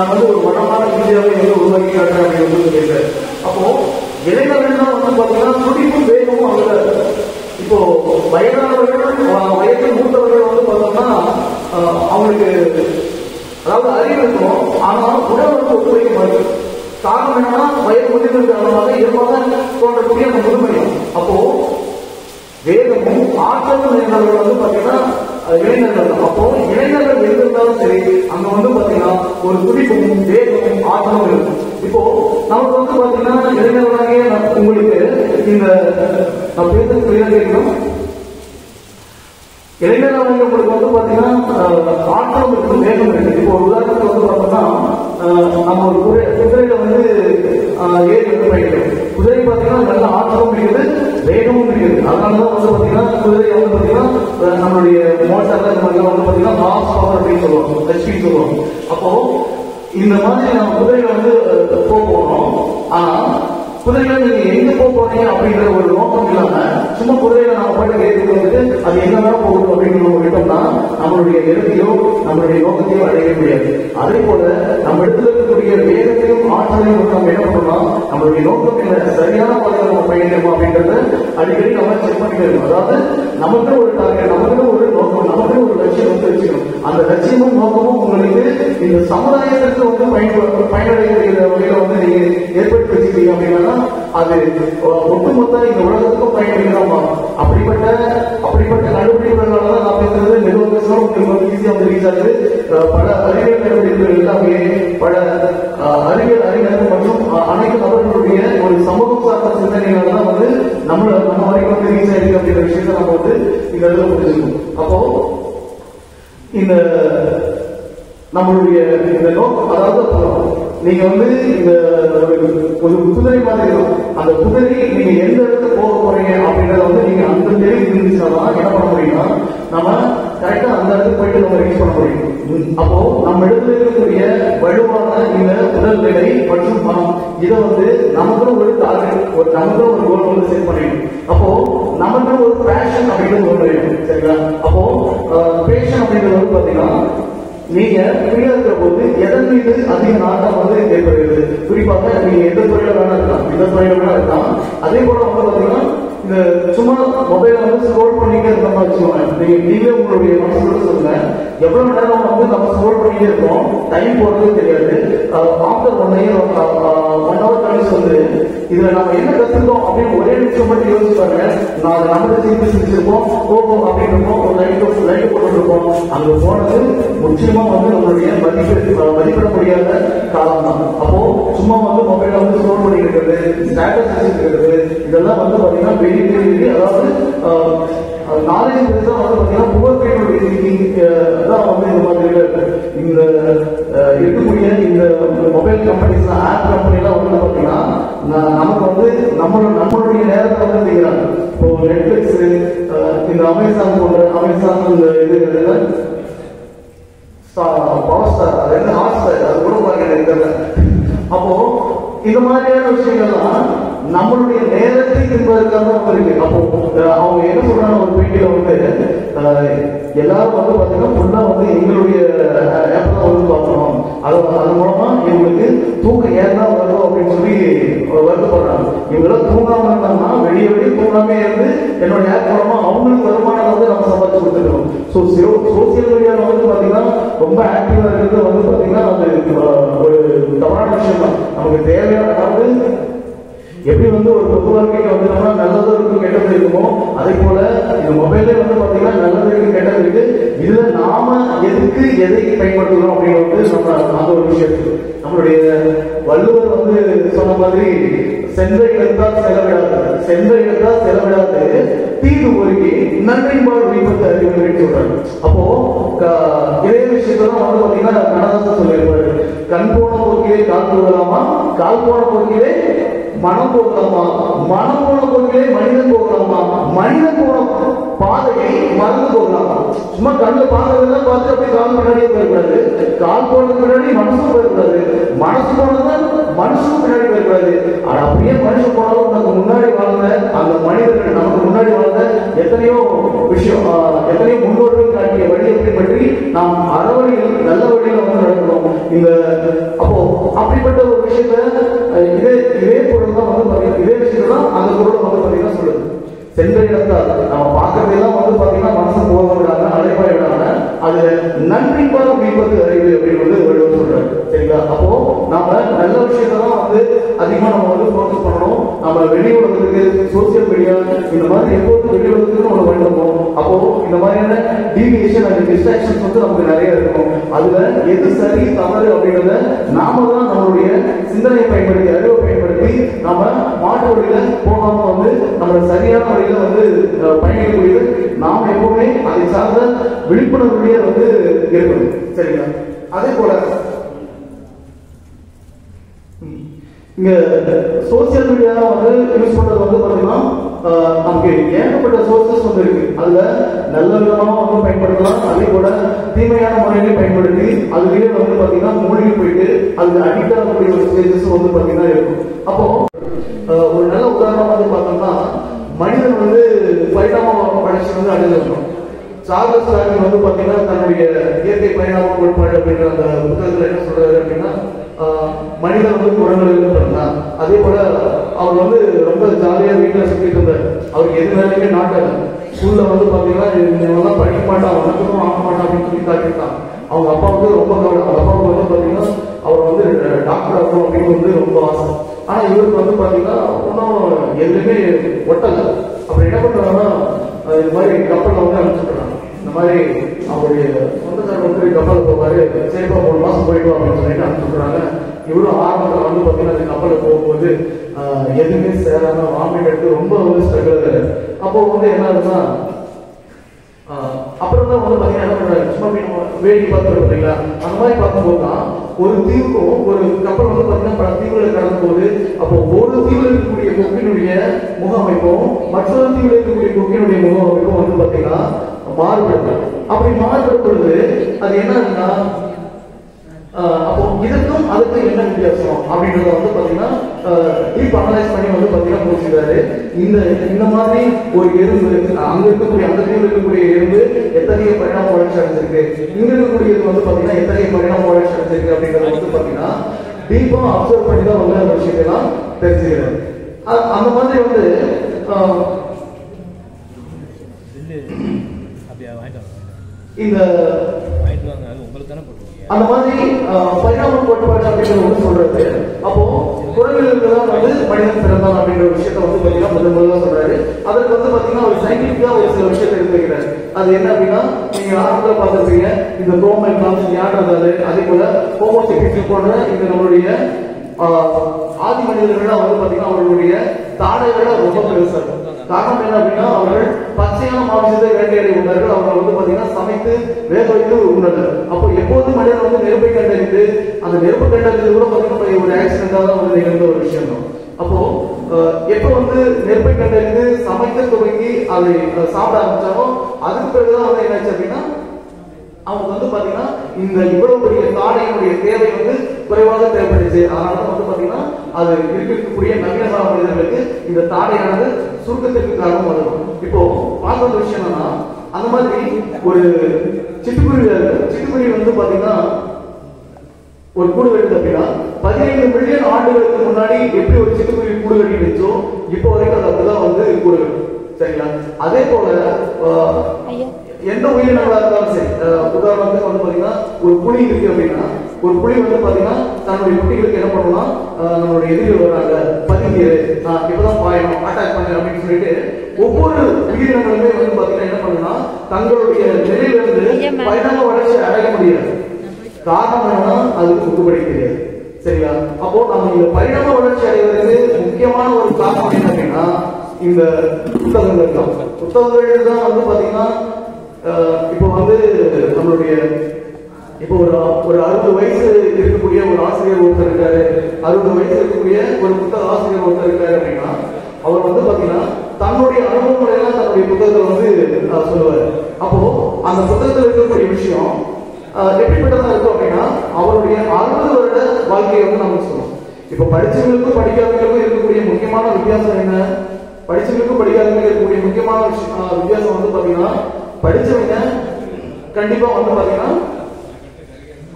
நான் வந்து ஒரு வளமான இந்தியாவை வந்து உருவாக்கி காட்டுறேன் அப்படின்னு வந்து சொல்லியிருக்காரு. அப்போ இளைஞர்கள்னா வந்து பார்த்தீங்கன்னா துடிப்பும் வேகமும் அவங்க இப்போ வயதானவர்கள் வயது மூத்தவர்கள் வந்து பார்த்தோம்னா அவங்களுக்கு அதாவது அறிவு இருக்கும், ஆனால் உடல் வந்து ஒத்துழைக்க மாட்டேன். காரணம் என்னன்னா வயது முதிர்வு காரணமாக இயல்பாக தோன்றக்கூடிய அந்த முதுமையும். அப்போ வேகமும் ஆற்றலும் இளைஞர்கள் வந்து பார்த்தீங்கன்னா இளைஞர்கள் தான். அப்போ இளைஞர்கள் இருந்தாலும் சரி அங்க வந்து பார்த்தீங்கன்னா ஒரு துடிப்பும் வேகமும் ஆற்றலும் இருக்கும். இப்போ நமக்கு வந்து பார்த்தீங்கன்னா இளைஞர்களாகிய உங்களுக்கு இந்த நான் பேசுறது கேட்கணும். இளைஞராக உங்களுக்கு வந்து பார்த்தீங்கன்னா ஆற்றலும் இருக்கும், வேகம் இருக்கு. இப்போ ஒரு உதாரணத்துக்கு வந்து பார்த்தோம்னா நம்ம ஒரு குதிரையில வந்து ஏறி வந்து பயணிக்கிறோம். குதிரை பார்த்தீங்கன்னா நல்ல ஆற்றலும் இருக்குது, வேகமும் இருக்குது. அதனாலதான் வந்து பார்த்தீங்கன்னா குதிரை வந்து பார்த்தீங்கன்னா நம்மளுடைய மோட்டார்ல இந்த மாதிரி வந்து பார்த்தீங்கன்னா ஹார்ஸ் பவர் அப்படின்னு சொல்லுவாங்க, ஹெச்பி சொல்லுவாங்க. அப்போ இந்த மாதிரி நம்ம குதிரையில வந்து போகணும். ஆனா குதிரையில நீங்க எங்க போறீங்க அப்படிங்கிற ஒரு நோக்கம் இல்லாம சும்மா குதிரையில நம்ம பாட்டு ஏற்றி வந்துட்டு அது எங்கதான் போகணும் அப்படின்னு நம்ம விட்டோம்னா நம்மளுடைய இலக்கையோ நம்மளுடைய நோக்கத்தையோ அடைய முடியாது. அதே போல நம்ம இடத்துல இருக்கக்கூடிய வேகத்தையும் ஆற்றலையும் நம்ம என்ன பண்ணணும், நம்மளுடைய நோக்கம் என்ன, சரியான பாதையில நம்ம பயணிக்கணும் அப்படின்றத அடிக்கடி நம்ம செக் பண்ணிட்டு இருக்கோம். அதாவது நமக்கு ஒரு டார்கெட், நமக்கு ஒரு நோக்கம், நமக்கு ஒரு லட்சியம் வந்து வச்சுக்கணும். அந்த லட்சியமும் நோக்கமும் உங்களுக்கு இந்த சமுதாயத்திற்கு வந்து பயனடைகிற வகையில வந்து நீங்க ஏற்படுத்தி வச்சுக்கிறீங்க அப்படின்னா அது ஒட்டுமொத்த இந்த உலகத்துக்கும் பயன்படுகிறோமா. அப்படிப்பட்ட நடைமுறைகளாலதான் நான் பேசுறது நிறுவனம் உங்களுக்கு ஈஸியா வந்து ரீச் ஆகுது. பல அறிவியல் நடவடிக்கைகள் எல்லாமே பல அறிவியல் அறிஞர்கள் மற்றும் அனைத்து நபர்களுடைய ஒரு சமூகம் சார்ந்த சிந்தனைகள்தான் வந்து நம்ம வரைக்கும் வந்து ரீச் ஆயிருக்கு அப்படின்ற விஷயத்த நம்ம வந்து இந்த இடத்துல புரிஞ்சுக்கணும். அப்போ இந்த நம்மளுடைய இந்த நோக்கம், அதாவது நீங்க வந்து இந்த ஒரு குதிரை மாதிரி இருக்கும். அந்த குதிரை நீங்க எந்த இடத்துக்கு போக போறீங்க அப்படின்றத வந்து நீங்க அந்த தெளிவு இருந்துச்சுன்னா என்ன பண்ண முடியும்னா நம்ம கரெக்டா அந்த இடத்துக்கு போயிட்டு நம்ம ரீச் பண்ண முடியும். அப்போ நம்ம இடத்துல இருக்கக்கூடிய வலுவான இந்த உடல் நிலை மற்றும் மனம் இதை வந்து நமக்கு ஒரு டார்கெட், நமக்கு ஒரு கோல் வந்து செட் பண்ணிடும். அப்போ நமக்கு ஒரு பேஷன் அப்படின்றது ஒன்று இருக்கும். சரிங்களா? அப்போ பேஷன் அப்படின்றது வந்து பாத்தீங்கன்னா நீங்க ஃப்ரீயா இருக்கிற போது எதன் மீது அதிக நாட்டம் வந்து ஏற்படுகிறது. குறிப்பாக நீங்க எந்த துறையில வேணா இருக்கலாம், எந்த துறையில வேணா இருக்கலாம். அதே போல வந்து பாத்தீங்கன்னா இந்த சும்மா மொபைல வந்து ஸ்க்ரோல் பண்ணிட்டே இருந்தோம்னு வச்சுக்கோங்க. நீங்களே உங்களுடைய மனசுல சொல்லுங்க, எவ்வளவு நேரம் வந்து நம்ம ஸ்க்ரோல் பண்ணிட்டே இருக்கோம், டைம் போறதே தெரியாது. ஆஃப்டர் 1 hour 1 hour கழிச்சு வந்து இதுல நம்ம என்ன கத்துக்கிறோம் அப்படின்னு ஒரே நிமிஷம் மட்டும் யோசிச்சு பாருங்க. நான் நம்ம திருப்பி செஞ்சிருப்போம், போகும் அப்படின்னு இருக்கோம், ஒரு லைட் போட்டு இருக்கோம். அங்க போனது முற்றிலுமா வந்து நம்மளுடைய மதிப்பிட முடியாத காலம் தான். அப்போ சும்மா வந்து மொபைல வந்து ஸ்க்ரோல் பண்ணி இருக்கிறது, ஸ்டேட்டஸ் வச்சுக்கிறது, இதெல்லாம் வந்து பாத்தீங்கன்னா பெரிய அதாவது நாலேஜ் பெருசா வந்து பாத்தீங்கன்னா புவர் பீப்புளுடைய திங்கிங் தான் வந்து இந்த மாதிரி இந்த இருக்கக்கூடிய இந்த மொபைல் கம்பெனிஸ் ஆப் கம்பெனி எல்லாம் வந்து பாத்தீங்கன்னா நமக்கு வந்து நம்மளுடைய நேரத்தை வந்து செய்யறாங்க. இப்போ நெட்ஃபிளிக்ஸ், இந்த அமேசான் போன்ற அமேசான் இந்த இது பவர் ஸ்டார், அது என்ன ஹாட் ஸ்டார், அது கூட பாருங்க. அப்போ இந்த மாதிரியான விஷயங்கள்லாம் நம்மளுடைய நேரத்தை தின்பதற்காக இருக்கு. அப்போ அவங்க என்ன சொல்றாங்க ஒரு பேட்டியில வந்து எல்லாரும் வந்து பாத்தீங்கன்னா ஃபுல்லா வந்து எங்களுடைய ஆப் தான் வந்து பார்க்கணும், அது மூலமா எங்களுக்கு தூக்கம் ஏன்னா வரும் அப்படின்னு சொல்லி வருத்தப்படுறாங்க. இவங்கெல்லாம் தூங்காம இருந்தாங்கன்னா வெளியே தூங்காமே இருந்து என்னோட ஆப் மூலமா அவங்களுக்கு வருமானம் வந்து நம்ம சம்பாதிச்சு கொடுத்துருக்கோம். சோசியல் மீடியாவில் வந்து பாத்தீங்கன்னா ரொம்ப ஆக்டிவா இருக்கிறது வந்து பாத்தீங்கன்னா அது ஒரு தவறான விஷயம் தான். நமக்கு தேவையான, அதாவது எப்படி வந்து ஒரு பொது வாழ்க்கைக்கு வந்துட்டோம்னா நல்லதும் இருக்கும் கெட்டது இருக்குமோ அதே போல இந்த மொபைல்ல வந்து பாத்தீங்கன்னா நல்லது இருக்கு கெட்டது இருக்கு. இதுல நாம எதுக்கு எதை பயன்படுத்துகிறோம் அப்படின்னு நம்ம அந்த ஒரு விஷயத்துக்கு நம்மளுடைய வள்ளுவர் வந்து சொன்ன மாதிரி சென்ற இடத்தால் செலவிடாது தீது ஒருக்கி நன்றிபால் விபத்து அறிவு சொல்றாங்க. அப்போ இதே விஷயத்தான் வந்து பாத்தீங்கன்னா கண்ணதாசன் சொல்லியிருப்பாரு, கண் போன போக்கிலே கால் போகலாமா, கால் போன போக்கிலே மனம் போகலாமா, மனம் போன போக்கிலே மனிதன் போகலாமா, மனிதன் போன பாதையை மறந்து போகலாமா. சும்மா கண்ணு பாக்குறதெல்லாம் பார்த்து அப்படியே கால் பின்னாடியே போயிடக்கூடாது, கால் போனதுக்கு பின்னாடி மனசும் போயிடக்கூடாது, மனசு போனதான் மனுஷனும் பின்னாடி போயிடக்கூடாது. ஆனா அப்படியே மனுஷன் போனாலும் நமக்கு முன்னாடி வாழ்ந்த அந்த மனிதர்கள், நமக்கு முன்னாடி வாழ்ந்த எத்தனையோ விஷயம், எத்தனையோ முன்னோர்கள் காட்டிய வழியை பற்றி நாம் அறவழியில் நல்ல வழியில வந்து நடக்கிறோம். இந்த அப்போ அப்படிப்பட்ட ஒரு விஷயத்த இதே பொருள் தான் வந்து பாத்தீங்கன்னா இதே விஷயத்தை தான் அந்த பொருளை வந்து பாத்தீங்கன்னா சொல்லுது. சென்ற இடத்தால் நம்ம பார்க்கறதெல்லாம் வந்து பாத்தீங்கன்னா மனசு போக விடாம அலைப்பாய விடாம அது நன்றிப்பாக மீட்பது அறிவு அப்படின்னு வந்து வள்ளுவர் சொல்றாரு. சரிங்களா? அப்போ நாம நல்ல விஷயத்தான் வந்து அதிகமா நம்ம வந்து ஃபோக்கஸ் பண்ணணும். நம்ம வெளி உலகத்துக்கு சோசியல் மீடியா இந்த மாதிரி எப்போதும் வெளி உலகத்துக்கு நம்ம வந்துருக்கோம். அப்போ இந்த மாதிரியான டீவியேஷன் அண்ட் டிஸ்ட்ராக்ஷன்ஸ் வந்து நமக்கு நிறைய இருக்கும். அதுல எது சரி தவறு அப்படின்றத நாம தான் நம்மளுடைய சிந்தனையை பயன்படுத்தி அறிவை பயன்படுத்தி நாம மாற்று வழியில போகாம வந்து நம்மளோட சரியான வழியில வந்து பயணிக்கக்கூடியது நாம் எப்பவுமே அதை சார்ந்த விழிப்புணர்வுடைய வந்து இருக்கணும். சரிங்களா? அதே போல இங்க சோசியல் மீடியா வந்து யூஸ் பண்றது வந்து பாத்தீங்கன்னா நமக்கு ஏகப்பட்ட சோர்சஸ் வந்து இருக்கு. அதுல நல்ல விதமா வந்து பயன்படுத்தலாம், அதே போல தீமையான முறையிலே பயன்படுத்தி அதுலயே வந்து பாத்தீங்கன்னா மூழ்கி போயிட்டு அதுல அடிக்ட் ஆகக்கூடிய ஒரு ஸ்டேஜஸ் வந்து பாத்தீங்கன்னா இருக்கும். அப்போ ஒரு நல்ல உதாரணம் வந்து பார்த்தோம்னா மனிதன் வந்து பரிணாம வளர்ச்சி வந்து அடைஞ்சிருக்கணும். சார்லஸ் டார்வின் வந்து பாத்தீங்கன்னா தன்னுடைய இயற்கை பரிணாம கோட்பாடு அப்படின்ற அந்த புத்தகத்துல என்ன சொல்றாரு அப்படின்னா மனிதன் வந்து குரங்குகள் பிறந்தான். அதே போல அவர் வந்து ரொம்ப ஜாலியா வீட்டுல சுத்திட்டு இருந்தார். அவருக்கு எது வேலையுமே நாட்டாரு. ஸ்கூல்ல வந்து பாத்தீங்கன்னா இவங்கெல்லாம் படிக்க மாட்டான், வணக்கமும் வாங்க மாட்டான் அப்படின்னு சொல்லி காட்டிருக்கான். அவங்க அப்பாவுக்கு ரொம்ப கவலை. அவங்க அப்பாவுக்கு வந்து பாத்தீங்கன்னா அவர் வந்து டாக்டர் ஆகணும் அப்படின்னு வந்து ரொம்ப ஆசை. ஆனா இவருக்கு வந்து பாத்தீங்கன்னா ஒன்றும் எதுவுமே ஒட்டல. அப்புறம் என்ன பண்றாங்கன்னா இந்த மாதிரி கப்பல்ல வந்து அனுப்பிச்சுடுறாங்க. இந்த மாதிரி அவருடைய சொந்தக்காரர் வந்து கப்பல் போவாரு, சரிப்பா 3 மாசம் போயிட்டு அப்படின்னு சொல்லிட்டு அனுப்பிச்சுடுறாங்க. இவ்வளவு ஆரம்பத்தில் வந்து பாத்தீங்கன்னா அந்த கப்பலில் போகும்போது எதுவுமே சேராம வாமிட் எடுத்து ரொம்ப வந்து ஸ்ட்ரகிள். அப்போ வந்து என்ன ஆகுதுன்னா அப்புறம் தான் வந்து பாத்தீங்கன்னா என்ன பண்றாங்க, சும்மா வேடி பார்த்து இல்லைங்களா, அந்த மாதிரி பார்க்கும்போது தான் ஒரு தீவுக்கும் ஒரு கப்பல் வந்து பாத்தீங்கன்னா பல தீவுகளை கடந்த போது அப்போ ஒரு தீவுல இருக்கக்கூடிய கொக்கினுடைய முக அமைப்பும் மற்றொரு தீவுல இருக்கக்கூடிய கொக்கினுடைய முக அமைப்பும் வந்து பாத்தீங்கன்னா மாறுபடுது. அப்படி மாறுபடும் பொழுது அது என்ன அப்போ இதுக்கும் அதுக்கும் என்ன வித்தியாசம் அப்படின்றத வந்து பாத்தீங்கன்னா டீப் அனலைஸ் பண்ணி வந்து பாத்தீங்கன்னா முடிச்சுக்கிறாரு. இந்த மாதிரி ஒரு எறும்பு அங்க இருக்கக்கூடிய அந்த தீவில் இருக்கக்கூடிய எறும்பு எத்தகைய பரிணாம வளர்ச்சி அடைஞ்சிருக்கு, இங்க இருக்கக்கூடியது வந்து பாத்தீங்கன்னா எத்தகைய பரிணாம வளர்ச்சி அடைஞ்சிருக்கு அப்படின்றத வந்து பாத்தீங்கன்னா டீப்பா அப்சர்வ் பண்ணி தான் வந்து அந்த விஷயத்தெல்லாம் தெரிஞ்சுக்கிறாரு. அந்த மாதிரி வந்து இந்த அந்த மாதிரி பரிணாம கோட்பாடு அப்படின்றது வந்து சொல்றது. அப்போ குரங்கிலிருந்து தான் வந்து மனிதன் பிறந்தான் அப்படின்ற ஒரு விஷயத்த வந்து பாத்தீங்கன்னா முதல்ல சொல்றாரு. அதற்கு வந்து பாத்தீங்கன்னா ஒரு சயின்டிபிக்கா ஒரு சில விஷயத்தை எடுத்துக்கிறாரு. அது என்ன அப்படின்னா நீங்க ஆரம்பத்தில் பார்த்துருப்பீங்க இந்த குரோமல் கான்ஸ் யாடுறதாரு, அதே போல ஹோமோசெக்சுவல் போன்ற இந்த நம்மளுடைய ஆதி மனிதர்கள் வந்து பாத்தீங்கன்னா அவர்களுடைய தாடைகளை ரொம்ப பெருசா இருக்கும். காரணம் என்ன அப்படின்னா அவர்கள் பச்சையான மாமிசத்தை வேட்டையாடி உண்டார்கள். அவங்க வந்து பாத்தீங்கன்னா சமைத்து வேக வைத்து உண்டார்கள். அப்போ எப்போது மனிதன் வந்து நெருப்பை கண்டறிந்து அந்த நெருப்பு கண்டறிந்தது கூட பாத்தீங்கன்னா ஒரு ஆக்சிடென்டா தான் வந்து நிகழ்ந்த ஒரு விஷயம் தான். அப்போ எப்ப வந்து நெருப்பை கண்டறிந்து சமைக்க துவங்கி அதை சாப்பிட ஆரம்பிச்சாரோ அதுக்கு பிறகுதான் வந்து என்னாச்சு அப்படின்னா அவங்க வந்து பாத்தீங்கன்னா இந்த இவ்வளவு பெரிய தாடையினுடைய தேவை வந்து குறைவாக தேவைப்படுச்சு. அதனால வந்து பாத்தீங்கன்னா அது இருக்கக்கூடிய நவீன கால மனிதர்களுக்கு இந்த தாடையானது சுருக்கத்திற்கு காரணம் வரும். இப்போ பார்க்க ஒரு விஷயம் என்னன்னா அந்த மாதிரி ஒரு சிட்டுக்குருவி வந்து பாத்தீங்கன்னா ஒரு கூடு கட்டுது அப்படின்னா 15 மில்லியன் ஆண்டுகளுக்கு முன்னாடி எப்படி ஒரு சிட்டுக்குருவி கூடு கட்டிடுச்சோ இப்போ வரைக்கும் அது அப்படிதான் வந்து கூடு கட்டும். சரிங்களா? அதே போல எந்த உயிரினங்களா இருந்தாலும் சரி, உதாரணத்துக்கு வந்து பாத்தீங்கன்னா ஒரு புலி இருக்கு அப்படின்னா ஒரு புலி வந்து பாத்தீங்கன்னா தன்னுடைய குட்டிகளுக்கு என்ன பண்ணுவோம்னா நம்மளுடைய எதிரிகள் வர்றாங்க பதிங்கிரு இப்பதான் பாயணும் அட்டாக் பண்ணு அப்படின்னு சொல்லிட்டு ஒவ்வொரு உயிரினங்களுமே வந்து பாத்தீங்கன்னா என்ன பண்ணுன்னா தங்களுடைய நிலையிலிருந்து பரிணாம வளர்ச்சி அடைய முடியாது. காரணம் என்னன்னா அதுக்கு முகுபடி தெரியாது. சரிங்களா? அப்போ நம்ம இந்த பரிணாம வளர்ச்சி அடைவதற்கு முக்கியமான ஒரு காரணம் என்ன அப்படின்னா இந்த புத்தகங்கள் தான். புத்தகங்கள் தான் வந்து பாத்தீங்கன்னா இப்போ வந்து நம்மளுடைய இப்போ ஒரு 60 வயசு இருக்கக்கூடிய ஒரு ஆசிரியர் ஒருத்தர் இருக்காரு, 60 வயசு இருக்கக்கூடிய ஒரு புத்தக ஆசிரியர் ஒருத்தர் இருக்காரு அப்படின்னா அவர் வந்து பாத்தீங்கன்னா தன்னுடைய அனுபவங்களை எல்லாம் தன்னுடைய புத்தகத்தை வந்து சொல்லுவாரு. அப்போ அந்த புத்தகத்தில் இருக்கக்கூடிய விஷயம் எப்படிப்பட்டதா இருக்கும் அப்படின்னா அவருடைய 60 வருட வாழ்க்கையை வந்து நம்ம சொல்லுவோம். இப்ப படிச்சவங்களுக்கும் படிக்காதவங்களுக்கும் இருக்கக்கூடிய முக்கியமான வித்தியாசம் என்ன? படிச்சவங்களுக்கும் படிக்காதவங்களுக்கும் இருக்கக்கூடிய முக்கியமான வித்தியாசம் வந்து பாத்தீங்கன்னா படிச்சவங்க கண்டிப்பா வந்து பாத்தீங்கன்னா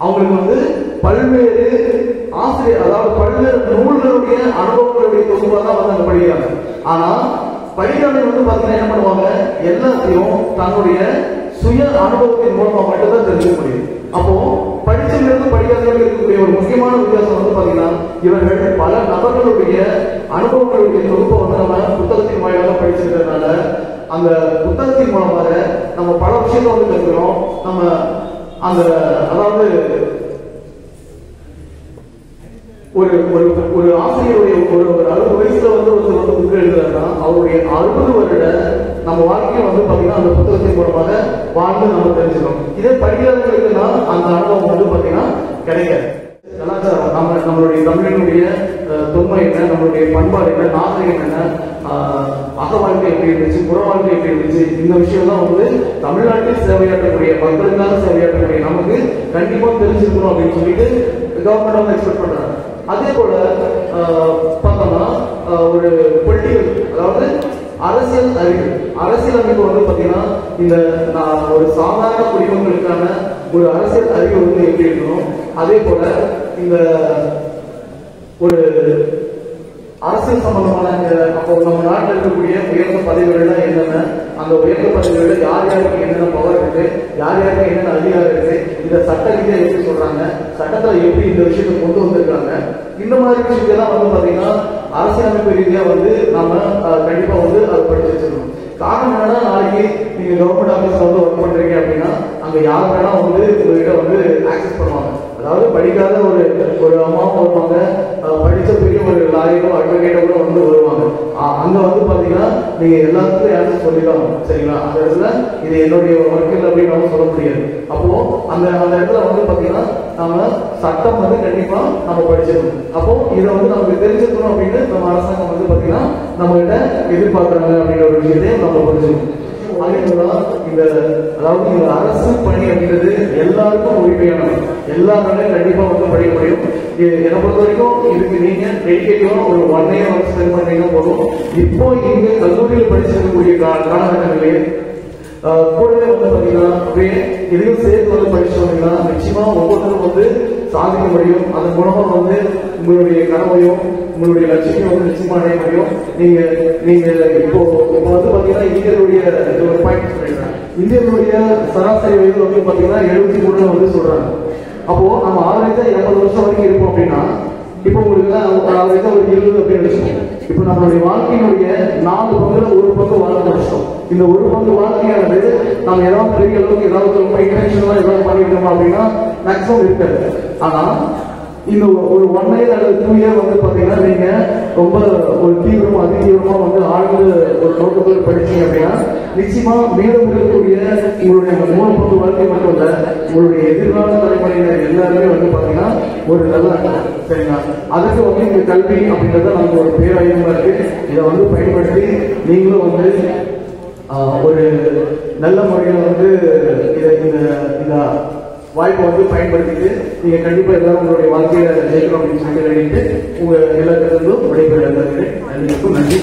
அவங்களுக்கு வந்து பல்வேறு ஆசிரியர், அதாவது பல்வேறு நூல்களுடைய அனுபவங்களுடைய தொகுப்பாக தான் வந்து அங்க படிக்கிறாங்க. ஆனா படிக்கிறவங்க வந்து பாத்தீங்கன்னா என்ன பண்ணுவாங்க, எல்லாத்தையும் தன்னுடைய சுய அனுபவத்தின் மூலமா மட்டும்தான் தெரிஞ்சுக்க முடியும். அப்போ படிச்சவங்களுக்கு படிக்காதவங்களுக்கு இருக்கக்கூடிய ஒரு முக்கியமான வித்தியாசம் வந்து பாத்தீங்கன்னா, இவர்கள் பல நபர்களுடைய அனுபவங்களுடைய தொகுப்பை வந்து நம்ம புத்தகத்தின் வாயிலாக படிச்சிருக்கிறதுனால அந்த புத்தகத்தின் மூலமாக நம்ம பல விஷயத்தை வந்து தெரிஞ்சுக்கிறோம். நம்ம அந்த அதாவது ஒரு ஒரு ஆசிரியருடைய ஒரு 60 வயசுல வந்து ஒருத்தர் வந்து புக் எழுதுறாருன்னா அவருடைய 60 வருட நம்ம வாழ்க்கையை வந்து பாத்தீங்கன்னா அந்த புத்தகத்தின் மூலமாக வாழ்ந்து நம்ம தெரிஞ்சுக்கணும். இதே படிக்கிறவங்களுக்குன்னா அந்த அனுபவம் வந்து பாத்தீங்கன்னா கிடைக்காது. கலாச்சாரம், நம்மளுடைய தமிழனுடைய தொன்மை என்ன, நம்மளுடைய பண்பாடு என்ன, நாகரிகம் என்ன, அக வாழ்க்கை எப்படி இருந்துச்சு, புற வாழ்க்கை எப்படி இருந்துச்சு, இந்த விஷயம் தான் வந்து தமிழ்நாட்டில் சேவையாற்றக்கூடிய மக்களுக்காக சேவையாற்றக்கூடிய நமக்கு கண்டிப்பா தெரிஞ்சிருக்கணும் அப்படின்னு சொல்லிட்டு கவர்மெண்ட் வந்து எக்ஸ்பெக்ட் பண்றாங்க. அதே போல பார்த்தோம்னா ஒரு பொலிட்டிக்கல், அதாவது அரசியல் அறிவு, அரசியல் அமைப்பு வந்து பாத்தீங்கன்னா இந்த ஒரு சாதாரண குடிமக்களுக்கான ஒரு அரசியல் அறிவு வந்து எப்படி இருக்கணும், அதே போல இந்த ஒரு அரசியல் சம்பந்தமான அப்போ நம்ம நாட்டில் இருக்கக்கூடிய உயர்ந்த பதவிகள்லாம் என்னென்ன, அந்த உயர்ந்த பதவிகளில் யார் யாருக்கு என்னென்ன பவர் இருக்கு, யார் யாருக்கு என்னென்ன அதிகாரம் இருக்கு, இதை சட்ட ரீதியாக எப்படி சொல்றாங்க, சட்டத்தில் எப்படி இந்த விஷயத்தை கொண்டு வந்திருக்காங்க, இந்த மாதிரி விஷயத்தெல்லாம் வந்து பாத்தீங்கன்னா அரசியலமைப்பு ரீதியா வந்து நம்ம கண்டிப்பா வந்து அதை படிச்சு வச்சிருக்கணும். காரணம் என்னன்னா, நாளைக்கு நீங்க கவர்மெண்ட் ஆபீஸ்ல வந்து ஒர்க் பண்றீங்க அப்படின்னா அங்க யார் வேணா வந்து உங்ககிட்ட வந்து ஆக்சஸ் பண்ணுவாங்க. அதாவது படிக்காத ஒரு அம்மாவும் வருவாங்க, படிச்ச பெரிய ஒரு லாயரோ அட்வொகேட்டோ கூட வந்து வருவாங்க. அங்க வந்து பாத்தீங்கன்னா நீங்க எல்லாத்துக்கும் யாரும் சொல்லிக்கலாம், சரிங்களா? அந்த இடத்துல இது என்னுடைய ஒர்க்கில் அப்படின்னு நம்ம சொல்ல முடியாது. அப்போ அந்த இடத்துல வந்து பாத்தீங்கன்னா நாம சட்டம் வந்து கண்டிப்பா நம்ம படிச்சிருக்கணும். அப்போ இதை வந்து நமக்கு தெரிஞ்சுக்கணும் அப்படின்னு நம்ம அரசாங்கம் வந்து பாத்தீங்கன்னா நம்ம கிட்ட எதிர்பார்க்கறாங்க அப்படின்ற ஒரு விஷயத்தையும் நம்ம புரிஞ்சுக்கணும். இந்த அதாவது இந்த அரசு பணி அப்படின்றது எல்லாருக்கும் உரிமையானது, எல்லாராலையும் கண்டிப்பா வந்து படிக்க முடியும். என்னை பொறுத்த வரைக்கும் இதுக்கு நீங்க டெடிகேட்டிவா ஒரு 1 year வந்து ஸ்பெண்ட் பண்ணீங்கன்னா போதும். இப்போ இங்க கல்லூரியில் படிச்சிருக்கக்கூடிய காலகட்டங்களே கூடவே வந்து பாத்தீங்கன்னா அப்படியே இதையும் சேர்த்து வந்து படிச்சு வந்தீங்கன்னா நிச்சயமா ஒவ்வொருத்தரும் வந்து சாதிக்க முடியும். அதன் மூலமா வந்து உங்களுடைய கனவையும் உங்களுடைய லட்சியத்தையும் வந்து நிச்சயமா அடைய முடியும். நீங்க இப்போ வந்து பாத்தீங்கன்னா இந்தியர்களுடைய ஒரு பாயிண்ட் சொல்லிடுறேன், இந்தியர்களுடைய சராசரி வயது வந்து பாத்தீங்கன்னா 73 வந்து சொல்றாங்க. அப்போ நம்ம ஆவரேஜா 80 வருஷம் வரைக்கும் இருப்போம் அப்படின்னா இப்போ உங்களுக்கு ஆவரேஜா ஒரு 20 அப்படின்னு வச்சுக்கோங்க. இப்போ நம்மளுடைய வாழ்க்கையினுடைய 4 பங்குல 1 பங்கு வாழ்க்கை வருஷம். இந்த 1 பங்கு வாழ்க்கையானது நம்ம ஏதாவது பெரிய அளவுக்கு ஏதாவது ரொம்ப இன்டென்ஷனலா ஏதாவது பண்ணிருக்கோம் அப்படின்னா மேக்ஸிமம் இருக்காது. ஆனா இந்த ஒரு 1 year அல்லது 2 year வந்து பாத்தீங்கன்னா நீங்க ரொம்ப ஒரு தீவிரமா அதிதீவிரமா வந்து ஆழ்ந்து ஒரு நோக்கத்தோடு படிச்சீங்க அப்படின்னா நிச்சயமா மீண்டும் இருக்கக்கூடிய உங்களுடைய 3 பங்கு வாழ்க்கை மட்டும் இல்ல, உங்களுடைய எதிர்கால தலைமுறையினர் எல்லாருமே வந்து பாத்தீங்கன்னா ஒரு நல்லா இருக்கும், சரிங்களா? அதுக்கு வந்து இந்த கல்வி அப்படின்றத நமக்கு ஒரு பேராயுதமா இருக்கு. இதை வந்து பயன்படுத்தி நீங்களும் வந்து ஒரு நல்ல முறையில் வந்து இந்த வாய்ப்பை வந்து பயன்படுத்திட்டு நீங்க கண்டிப்பா எல்லாரும் உங்களுடைய வாழ்க்கையில ஜெயிக்கணும் அப்படின்னு சொல்லி உங்க எல்லாத்திலிருந்தும் விடைபெறுகிறேன். நன்றி.